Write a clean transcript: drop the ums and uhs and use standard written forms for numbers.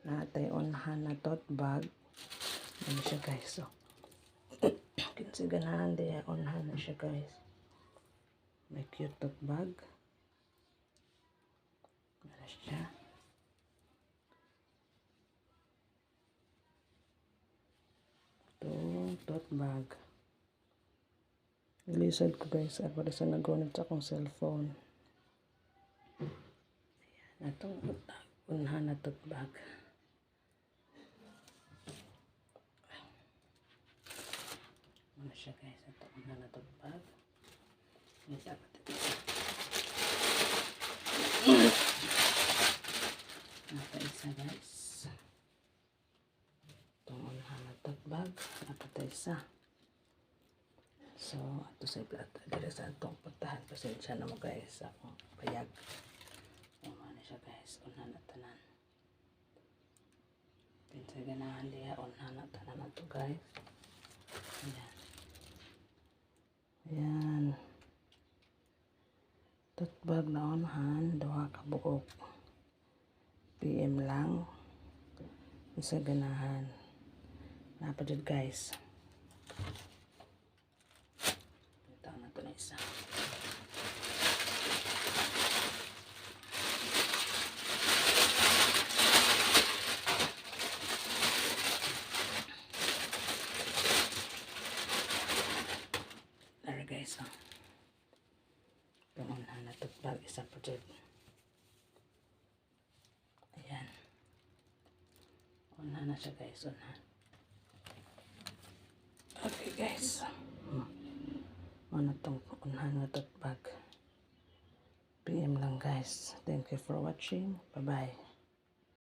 natay onhan na tote bag. Ano siya guys, so kinsa ganahan diya onhan na siya guys. May cute tote bag. Ano siya? Ito, tote bag. Ilisod ko guys, para sa nagunit sa akong cellphone. Ayan, itong onhan na tote bag. Ano siya guys, ito onhan na tote bag. May dapat ito. Napa isa guys. Itong onhan na tote bag. Dapat isa. So, ito sa plata. Dito sa itong puntahan. Pasensya na mo guys. Ako payag. Yung ano siya guys. Onhan na tanan. Pinsa ganahan diya. Onhan na tanan na ito guys. Ayan. Ayan. Tote bag na onhan. Duha ka buok. PM lang. Isa ganahan. Napadod guys. Ito na ito na isa. There guys. Ito onhan na tote bag. Isa pa dyan. Ayan. Onhan na siya guys. Onhan. Okay guys. Ano itong onhan na tote bag. PM lang guys. Thank you for watching. Bye bye.